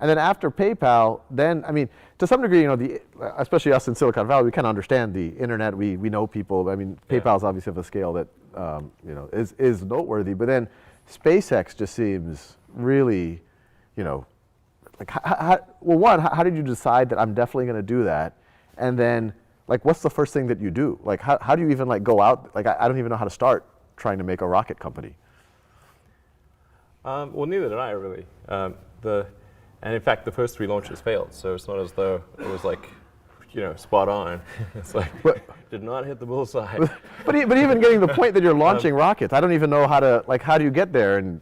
And then after PayPal, then, I mean, to some degree, you know, especially us in Silicon Valley, we kind of understand the internet. We know people. I mean, PayPal is obviously of a scale that, you know, is noteworthy. But then SpaceX just seems really, you know, like, how did you decide that I'm definitely going to do that? And then, like, what's the first thing that you do? Like, how do you even, like, go out? Like, I don't even know how to start trying to make a rocket company. Well, neither did I, really. And in fact, the first 3 launches failed, so it's not as though it was like, you know, spot on. It's like, did not hit the bullseye. But even getting to the point that you're launching rockets, I don't even know how to, like, how do you get there? And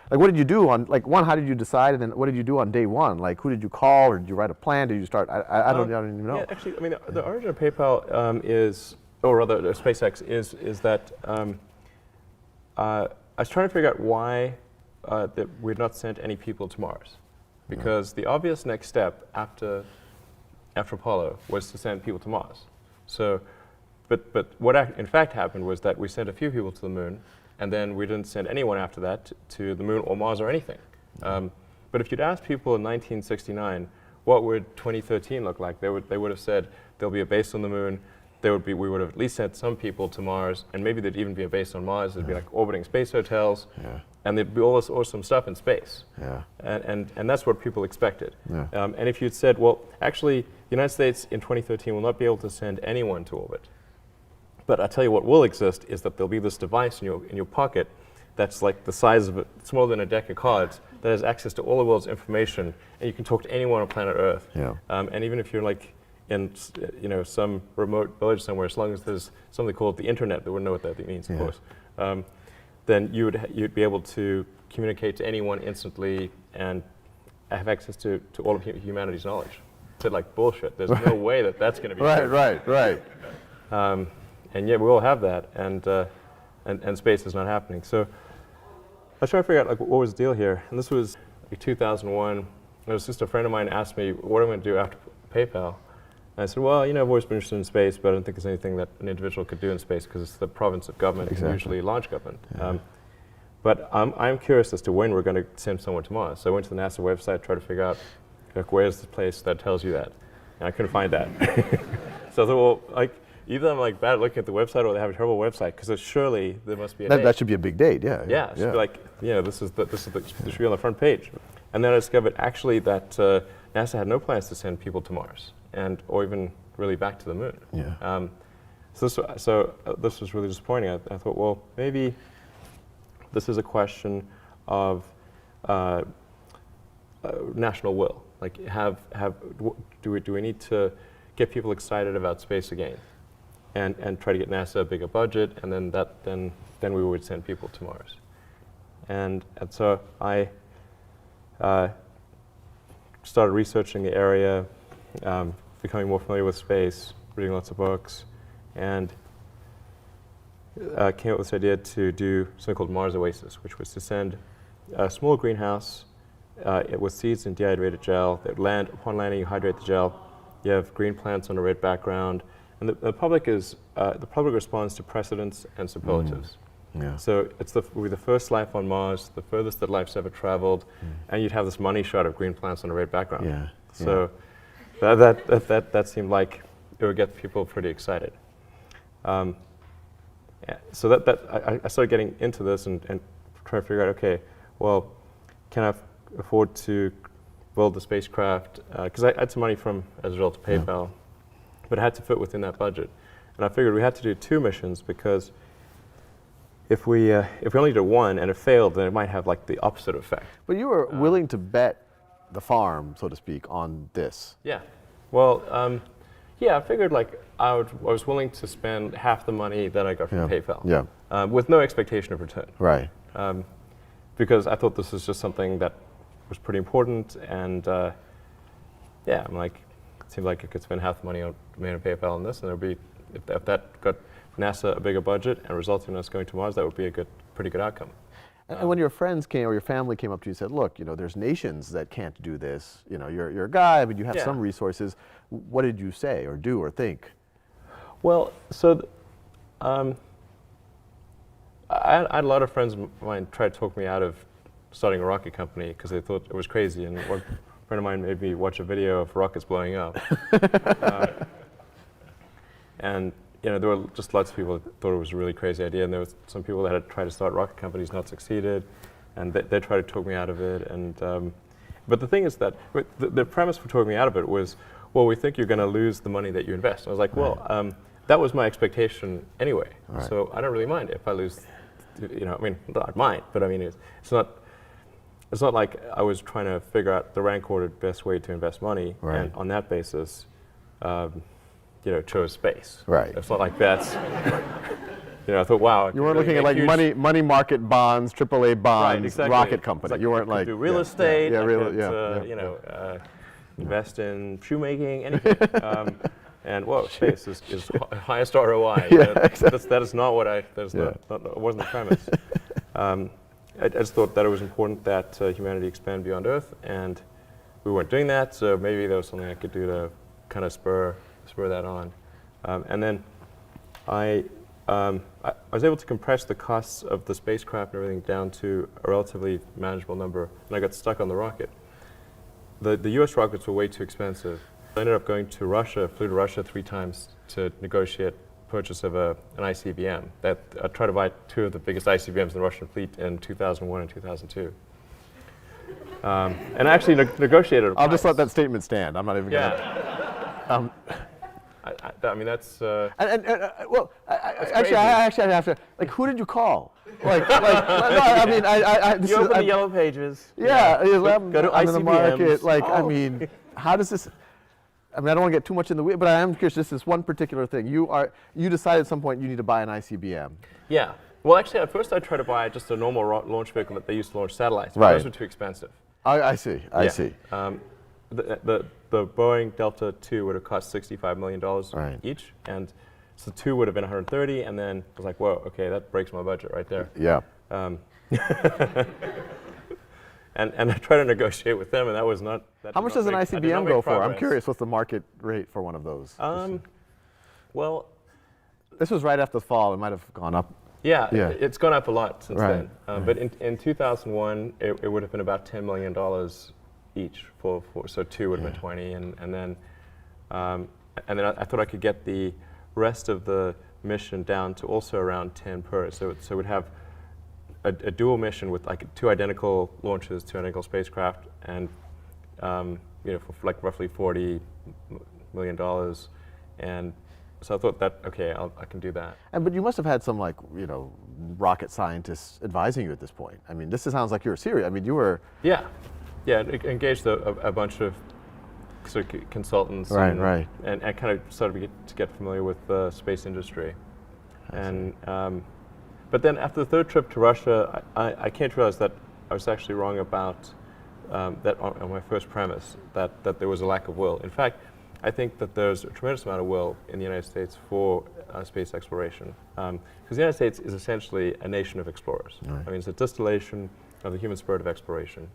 like, what did you do on, like, one, how did you decide, and then what did you do on day one? Like, who did you call, or did you write a plan? Did you start, I don't even know. Yeah, actually, I mean, the origin of PayPal is, or rather, SpaceX is that I was trying to figure out why that we had not sent any people to Mars. Because the obvious next step after Apollo was to send people to Mars. So, but what in fact happened was that we sent a few people to the moon, and then we didn't send anyone after that to the moon or Mars or anything. But if you'd asked people in 1969, what would 2013 look like? They would have said there'll be a base on the moon. We would have at least sent some people to Mars, and maybe there'd even be a base on Mars. There'd be like orbiting space hotels, and there'd be all this awesome stuff in space. And that's what people expected. And if you'd said, well, actually, the United States in 2013 will not be able to send anyone to orbit. But I tell you what will exist is that there'll be this device in your pocket that's like the size of smaller than a deck of cards that has access to all the world's information, and you can talk to anyone on planet Earth. And even if you're like in some remote village somewhere, as long as there's something called the internet, they wouldn't know what that means, of course. Then you'd be able to communicate to anyone instantly and have access to all of humanity's knowledge. Said like bullshit. There's no way that that's going to be right. And yet we all have that, and space is not happening. So I was trying to figure out like what was the deal here, and this was like 2001. It was just a friend of mine asked me what I'm going to do after PayPal. And I said, well, you know, I've always been interested in space, but I don't think there's anything that an individual could do in space because it's the province of government, usually large government. But I'm curious as to when we're going to send someone to Mars. So I went to the NASA website, tried to figure out, like, where's the place that tells you that? And I couldn't find that. So I thought, well, like, either I'm like bad at looking at the website or they have a terrible website, because surely there must be a date. That should be a big date, Yeah, it should be like, you know, this should be on the front page. And then I discovered actually that NASA had no plans to send people to Mars, or even really back to the moon. So this was really disappointing. I thought, well, maybe this is a question of national will. Like, do we need to get people excited about space again, and try to get NASA a bigger budget, and then we would send people to Mars. And so I started researching the area, becoming more familiar with space, reading lots of books, and came up with this idea to do something called Mars Oasis, which was to send a small greenhouse with seeds and dehydrated gel. That upon landing, you hydrate the gel. You have green plants on a red background, and the public responds to precedents and superlatives. So we're the first life on Mars, the furthest that life's ever traveled, and you'd have this money shot of green plants on a red background. So that seemed like it would get people pretty excited. So I started getting into this and trying to figure out, okay, well, can I afford to build the spacecraft? Because I had some money as a result of PayPal, but it had to fit within that budget. And I figured we had to do 2 missions, because if we only did one and it failed, then it might have like the opposite effect. But you were willing to bet the farm, so to speak, on this. Yeah. Well, I figured like I was willing to spend half the money that I got from PayPal. With no expectation of return. Right. Because I thought this was just something that was pretty important, and I'm like, it seemed like I could spend half the money on PayPal on this, and there'd be, if that got NASA a bigger budget and resulted in us going to Mars, that would be a pretty good outcome. And when your friends came or your family came up to you and said, look, you know, there's nations that can't do this, you know, you're a guy, but you have some resources, what did you say or do or think? Well, so I had a lot of friends of mine try to talk me out of starting a rocket company because they thought it was crazy, and friend of mine made me watch a video of rockets blowing up. And there were just lots of people that thought it was a really crazy idea, and there was some people that had tried to start rocket companies, not succeeded, and they tried to talk me out of it. And but the thing is that the premise for talking me out of it was, well, we think you're going to lose the money that you invest. And I was like, well, that was my expectation anyway. Right. So I don't really mind if I lose. I mean, I might, but I mean, it's not like I was trying to figure out the rank-ordered best way to invest money, and on that basis, chose space. Right. It's not like that's. I thought, wow. You weren't looking at like money market bonds, AAA bonds, right, exactly. rocket company. Like you weren't like do real estate. Invest in shoemaking, anything. And whoa, space is highest ROI. Exactly. That is not what it wasn't the premise. I just thought that it was important that humanity expand beyond Earth, and we weren't doing that. So maybe there was something I could do to kind of spur that on. And then I was able to compress the costs of the spacecraft and everything down to a relatively manageable number, and I got stuck on the rocket. The U.S. rockets were way too expensive. I ended up going to Russia, flew to Russia 3 times to negotiate purchase of an ICBM. I tried to buy 2 of the biggest ICBMs in the Russian fleet in 2001 and 2002. And I actually negotiated. I'll just let that statement stand. I'm not even going to. I mean, that's. Well, actually, I have to. Like, who did you call? No, I mean, you open the yellow pages. Yeah, go to I'm in the market. ICBMs. I mean, how does this? I mean, I don't want to get too much in the weeds, but I am curious. Just this one particular thing. You decided at some point you need to buy an ICBM. Yeah. Well, actually, at first I tried to buy just a normal launch vehicle that they used to launch satellites. Right. Those were too expensive. I see. I see. The Boeing Delta II would have cost $65 million each, and so 2 would have been 130, and then I was like, whoa, okay, that breaks my budget right there. Yeah. And I tried to negotiate with them, and that was not. How much does an ICBM go for? I'm curious, what's the market rate for one of those? Well, this was right after the fall. It might have gone up. Yeah, it's gone up a lot since then. But in 2001, it would have been about $10 million each so 2 would have been 20, and then I thought I could get the rest of the mission down to also around 10 per. So we'd have a dual mission with like 2 identical launches, 2 identical spacecraft, and for like roughly $40 million, and so I thought that I can do that. But you must have had some rocket scientists advising you at this point. I mean, this sounds like you're serious. I mean, you were. Yeah, engaged a bunch of sort of consultants. And kind of started to get familiar with the space industry. But then after the 3rd trip to Russia, I came to realize that I was actually wrong about that on my first premise, that there was a lack of will. In fact, I think that there's a tremendous amount of will in the United States for space exploration. Because the United States is essentially a nation of explorers. Right. I mean, it's a distillation of the human spirit of exploration.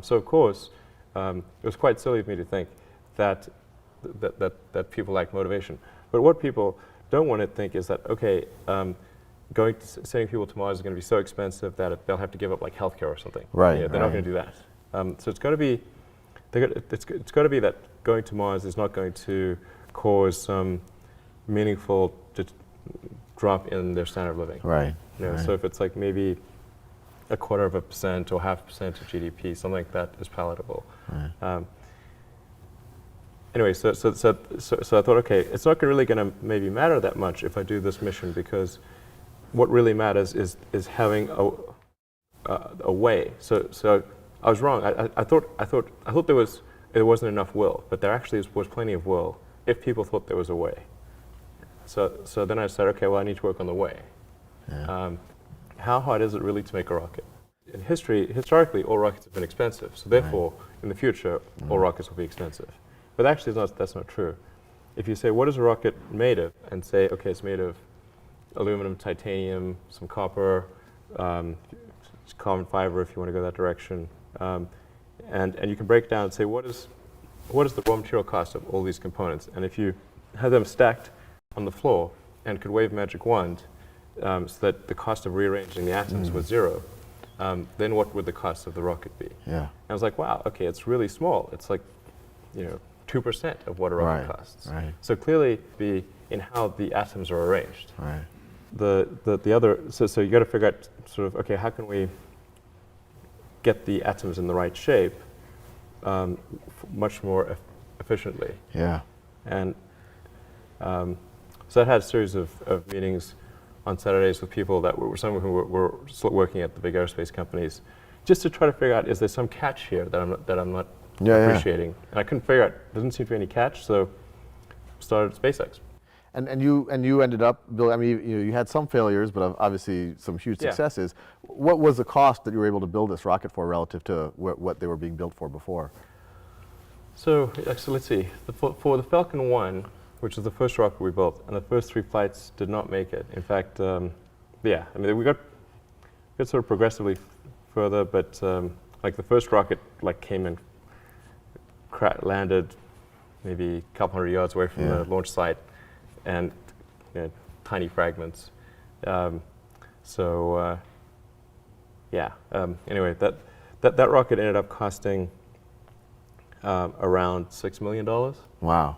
So of course, it was quite silly of me to think that people lack motivation. But what people don't want to think is that, sending people to Mars is going to be so expensive that they'll have to give up like healthcare or something. Right. They're not going to do that. So it's got to be, it's got to be that going to Mars is not going to cause some meaningful drop in their standard of living. Right. So if it's like maybe 0.25% or 0.5% of GDP, something like that is palatable. Right. Anyway, so I thought, it's not really going to maybe matter that much if I do this mission, because what really matters is having a way. So I was wrong. I thought there wasn't enough will, but there actually was plenty of will if people thought there was a way. So then I said, I need to work on the way. Yeah. How hard is it really to make a rocket? In historically, all rockets have been expensive. So therefore, in the future, all rockets will be expensive. But actually, that's not true. If you say, what is a rocket made of? And say, it's made of aluminum, titanium, some copper, carbon fiber if you want to go that direction. And you can break down and say, what is the raw material cost of all these components? And if you have them stacked on the floor and could wave a magic wand so that the cost of rearranging the atoms was 0, then what would the cost of the rocket be? Yeah. And I was like, wow, okay, it's really small. It's like, 2% of what a rocket Right, costs. right. So clearly, be in how the atoms are arranged. Right. The other, so you got to figure out sort of, okay, how can we get the atoms in the right shape much more efficiently? Yeah. And so I had a series of meetings on Saturdays with people that were, some of whom were still working at the big aerospace companies, just to try to figure out, is there some catch here that I'm not appreciating? And I couldn't figure out, doesn't seem to be any catch, so started SpaceX. And you ended up building, I mean, you had some failures, but obviously some huge successes. What was the cost that you were able to build this rocket for relative to what they were being built for before? So let's see. For the Falcon 1, which is the first rocket we built, and the first 3 flights did not make it. In fact, yeah, I mean, we got sort of progressively further, but like the first rocket came and landed maybe a couple hundred yards away from the launch site, and tiny fragments. Anyway, that rocket ended up costing around $6 million. Wow.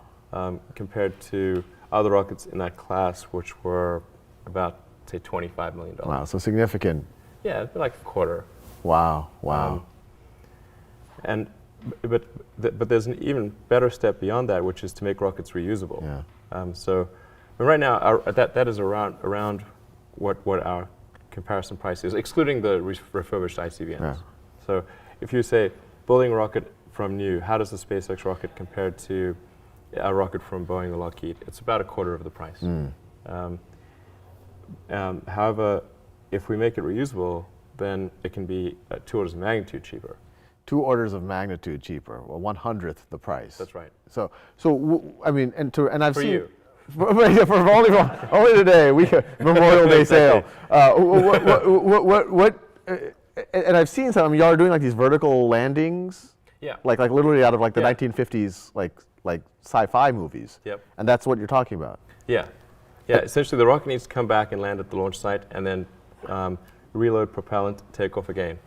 Compared to other rockets in that class, which were about, say, $25 million. Wow, so significant. Yeah, it's like a quarter. Wow, wow. But there's an even better step beyond that, which is to make rockets reusable. Yeah. So right now, that is around what our comparison price is, excluding the refurbished ICBMs. Yeah. So if you say building a rocket from new, how does the SpaceX rocket compare to a rocket from Boeing or Lockheed? It's about a quarter of the price. However, if we make it reusable, then it can be 2 orders of magnitude cheaper. 2 orders of magnitude cheaper, well, 1/100th the price. That's right. So I mean, and I've For seen you. for only today, Memorial Day sale. And I've seen some. I mean, y'all are doing like these vertical landings. Yeah. Like literally out of like the Yeah. 1950s like sci-fi movies. Yep. And that's what you're talking about. Yeah. Yeah. Essentially, the rocket needs to come back and land at the launch site, and then reload propellant, take off again,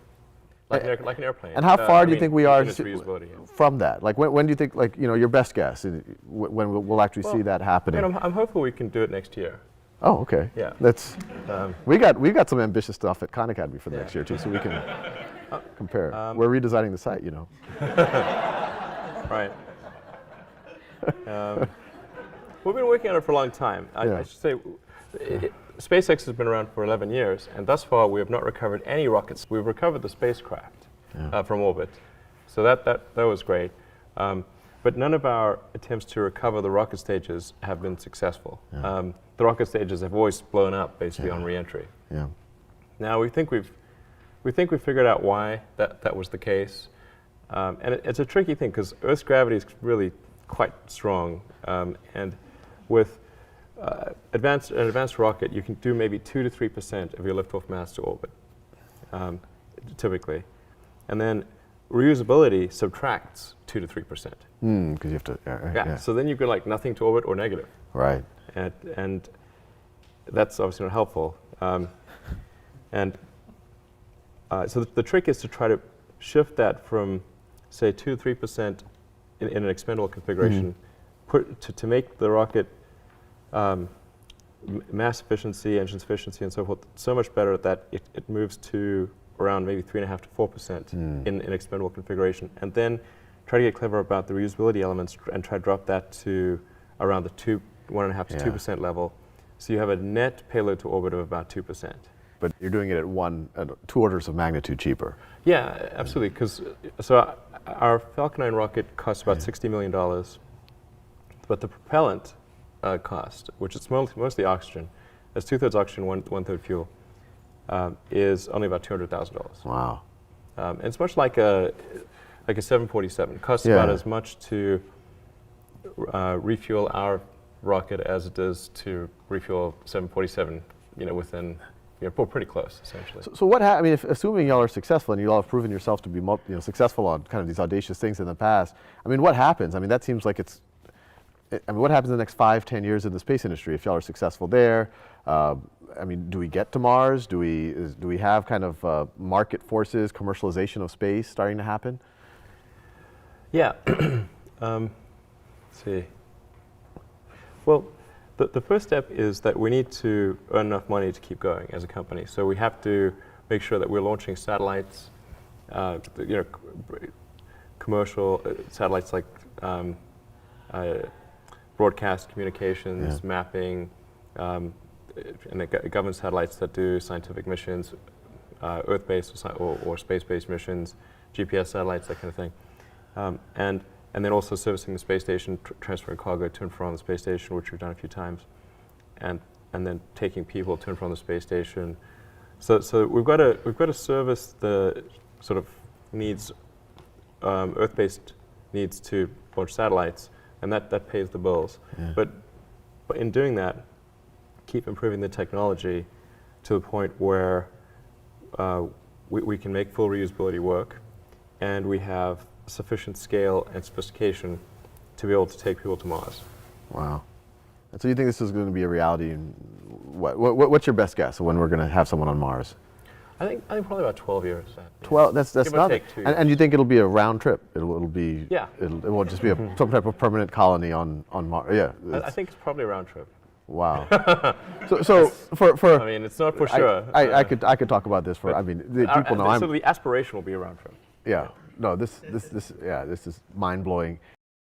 like an airplane. And how far do you think we are in its reusability? from that? Like when do you think, like, your best guess when we'll actually see that happening? I'm hopeful we can do it next year. Oh, okay. Yeah. That's we've got some ambitious stuff at Khan Academy for the next year too, so we can compare. We're redesigning the site, Right. We've been working on it for a long time. I should say, SpaceX has been around for 11 years, and thus far we have not recovered any rockets. We've recovered the spacecraft from orbit, so that was great. But none of our attempts to recover the rocket stages have been successful. The rocket stages have always blown up basically on reentry. Yeah. Now we think we've figured out why that was the case, and it's a tricky thing because Earth's gravity is really quite strong, and with an advanced rocket, you can do maybe 2 to 3% of your liftoff mass to orbit, typically, and then reusability subtracts 2 to 3%. Because you have to. So then you go like nothing to orbit or negative. Right. And that's obviously not helpful. So the trick is to try to shift that from, say, 2 to 3% in an expendable configuration, to make the rocket mass efficiency, engine efficiency, and so forth so much better that it moves to around maybe 3.5 to 4% in expendable configuration, and then try to get clever about the reusability elements and try to drop that to around the 1.5 to 2% level, so you have a net payload to orbit of about 2%. But you're doing it at 2 orders of magnitude cheaper. Yeah, absolutely. Because our Falcon 9 rocket costs about $60 million, but the propellant cost, which is mostly oxygen, as 2/3 oxygen, 1/3 fuel, is only about $200,000. Wow. And it's much like a 747. It costs about as much to refuel our rocket as it does to refuel 747. Within. Pretty close, essentially. So what I mean, assuming y'all are successful and y'all have proven yourself to be successful on kind of these audacious things in the past, I mean, what happens? I mean, that seems like what happens in the next 5, 10 years in the space industry if y'all are successful there? I mean, do we get to Mars? Do we have kind of market forces, commercialization of space starting to happen? Yeah. Let's see. Well, the first step is that we need to earn enough money to keep going as a company. So we have to make sure that we're launching satellites, commercial satellites like broadcast communications, mapping, and the government satellites that do scientific missions, Earth-based or space-based missions, GPS satellites, that kind of thing. And then also servicing the space station, transferring cargo to and from the space station, which we've done a few times, and then taking people to and from the space station. So we've got to service the sort of needs, Earth-based needs to launch satellites, and that pays the bills. Yeah. But in doing that, keep improving the technology to the point where we can make full reusability work, and we have sufficient scale and sophistication to be able to take people to Mars. Wow. And so you think this is going to be a reality in what's your best guess of when we're going to have someone on Mars? I think probably about 12 years. 12. That's Give or not. take 2 And you think it'll be a round trip? It'll be. Yeah. It won't just be some type of permanent colony on Mars. Yeah. I think it's probably a round trip. Wow. so for I mean, it's not for sure. I could talk about this for. I mean, the people know I'm. So the aspiration will be a round trip. Yeah. No, this is mind blowing.